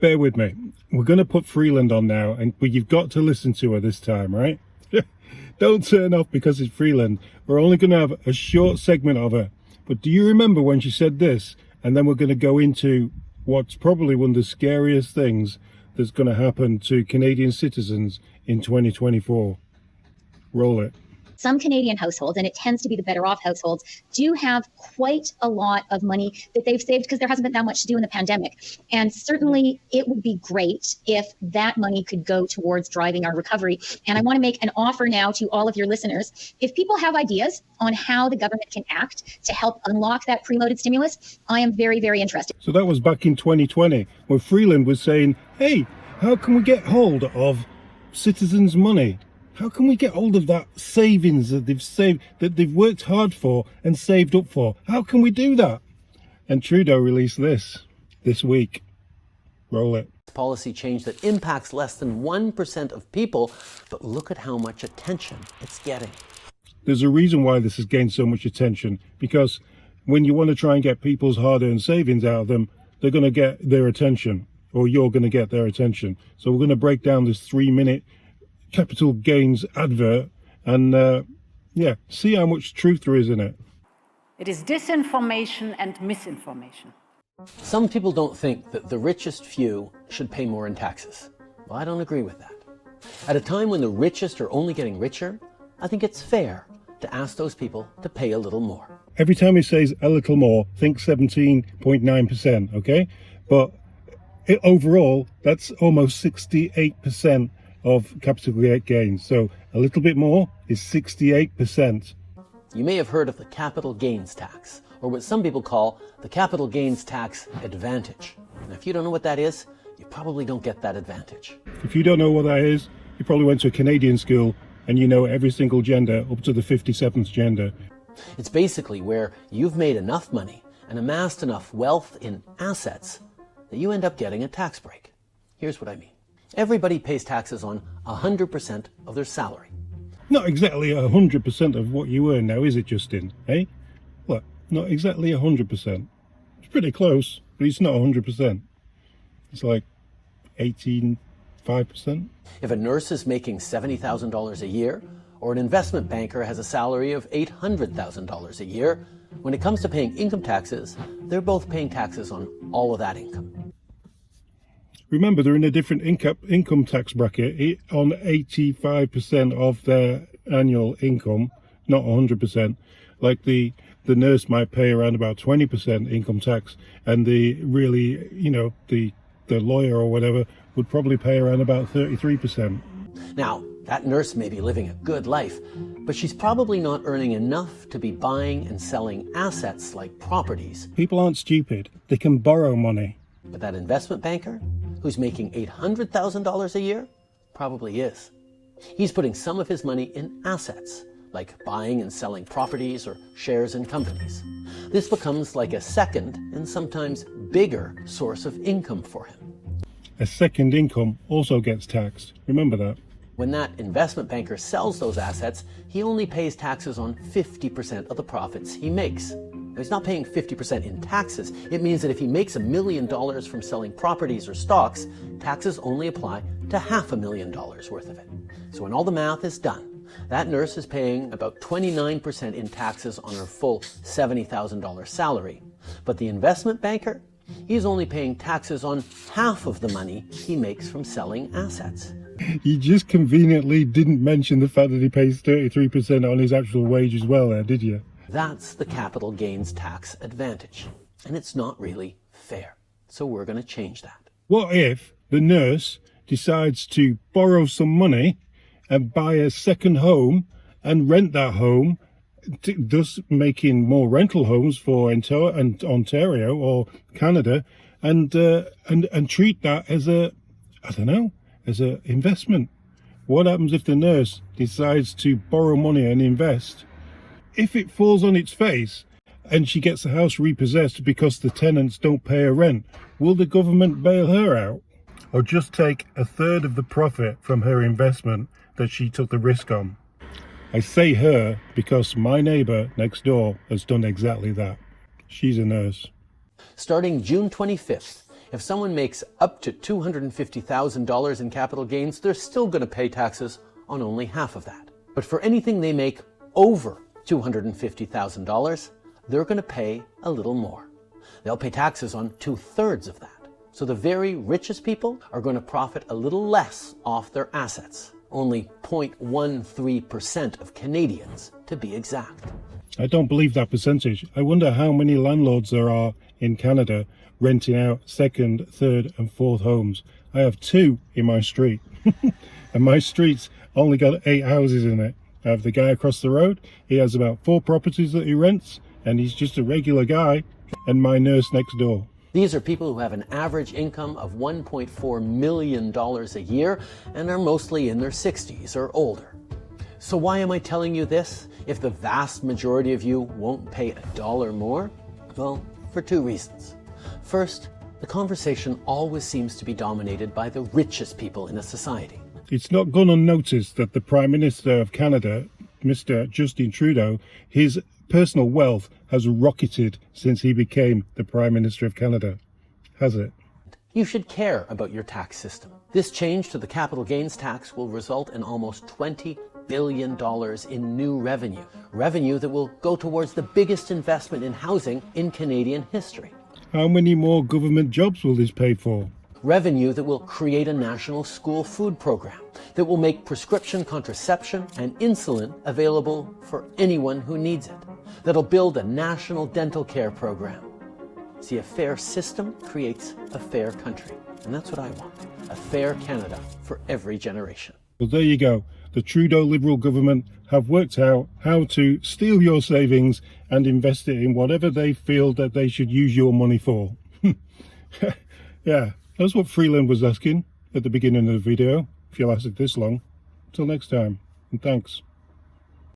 Bear with me. We're going to put Freeland on now, but you've got to listen to her this time, right? Don't turn off because it's Freeland. We're only going to have a short segment of her. But do you remember when she said this? And then we're going to go into what's probably one of the scariest things that's going to happen to Canadian citizens in 2024. Roll it. Some Canadian households, and it tends to be the better off households, do have quite a lot of money that they've saved because there hasn't been that much to do in the pandemic. And certainly it would be great if that money could go towards driving our recovery. And I want to make an offer now to all of your listeners. If people have ideas on how the government can act to help unlock that preloaded stimulus, I am very, very interested. So that was back in 2020 when Freeland was saying, hey, how can we get hold of citizens' money? How can we get hold of that savings that they've saved, that they've worked hard for and saved up for? How can we do that? And Trudeau released this week. Roll it. Policy change that impacts less than 1% of people, but look at how much attention it's getting. There's a reason why this has gained so much attention, because when you want to try and get people's hard-earned savings out of them, they're going to get their attention, or you're going to get their attention. So we're going to break down this 3-minute capital gains advert and see how much truth there is in it. It is disinformation and misinformation. Some people don't think that the richest few should pay more in taxes. Well, I don't agree with that. At a time when the richest are only getting richer, I think it's fair to ask those people to pay a little more. Every time he says a little more, think 17.9%, okay? But overall, that's almost 68% of capital gains. So a little bit more is 68%. You may have heard of the capital gains tax, or what some people call the capital gains tax advantage. And if you don't know what that is, you probably don't get that advantage. If you don't know what that is, you probably went to a Canadian school and you know every single gender up to the 57th gender. It's basically where you've made enough money and amassed enough wealth in assets that you end up getting a tax break. Here's what I mean. Everybody pays taxes on 100% of their salary. Not exactly 100% of what you earn now, is it, Justin? Eh? What? Not exactly 100%. It's pretty close, but it's not 100%. It's like 5%. If a nurse is making $70,000 a year, or an investment banker has a salary of $800,000 a year, when it comes to paying income taxes, they're both paying taxes on all of that income. Remember, they're in a different income tax bracket on 85% of their annual income, not 100%. Like the nurse might pay around about 20% income tax, and the lawyer or whatever would probably pay around about 33%. Now, that nurse may be living a good life, but she's probably not earning enough to be buying and selling assets like properties. People aren't stupid. They can borrow money. But that investment banker, who's making $800,000 a year, probably is. He's putting some of his money in assets, like buying and selling properties or shares in companies. This becomes like a second and sometimes bigger source of income for him. A second income also gets taxed. Remember that. When that investment banker sells those assets, he only pays taxes on 50% of the profits he makes. Now, he's not paying 50% in taxes. It means that if he makes $1 million from selling properties or stocks, taxes only apply to $500,000 worth of it. So when all the math is done, that nurse is paying about 29% in taxes on her full $70,000 salary. But the investment banker, he's only paying taxes on half of the money he makes from selling assets. You just conveniently didn't mention the fact that he pays 33% on his actual wage as well there, did you? That's the capital gains tax advantage. And it's not really fair. So we're going to change that. What if the nurse decides to borrow some money and buy a second home and rent that home, thus making more rental homes for Ontario or Canada, and treat that as as an investment? What happens if the nurse decides to borrow money and invest? If it falls on its face and she gets the house repossessed because the tenants don't pay her rent, will the government bail her out? Or just take a third of the profit from her investment that she took the risk on? I say her because my neighbour next door has done exactly that. She's a nurse. Starting June 25th, If someone makes up to $250,000 in capital gains, they're still going to pay taxes on only half of that. But for anything they make over $250,000, they're going to pay a little more. They'll pay taxes on 2/3 of that. So the very richest people are going to profit a little less off their assets. Only 0.13% of Canadians, to be exact. I don't believe that percentage. I wonder how many landlords there are in Canada renting out second, third and fourth homes. I have 2 in my street. And my street's only got 8 houses in it. I have the guy across the road. He has about 4 properties that he rents, and he's just a regular guy. And my nurse next door. These are people who have an average income of $1.4 million a year and are mostly in their 60s or older. So why am I telling you this if the vast majority of you won't pay $1 more? Well, for 2 reasons. First, the conversation always seems to be dominated by the richest people in a society. It's not gone unnoticed that the Prime Minister of Canada, Mr. Justin Trudeau, his personal wealth has rocketed since he became the Prime Minister of Canada. Has it? You should care about your tax system. This change to the capital gains tax will result in almost $20 billion in new revenue. Revenue that will go towards the biggest investment in housing in Canadian history. How many more government jobs will this pay for? Revenue that will create a national school food program that will make prescription contraception and insulin available for anyone who needs it. That'll build a national dental care program. See, a fair system creates a fair country. And that's what I want. A fair Canada for every generation. Well, there you go. The Trudeau Liberal government have worked out how to steal your savings and invest it in whatever they feel that they should use your money for. Yeah, that's what Freeland was asking at the beginning of the video, if you'll last it this long. Till next time, and thanks.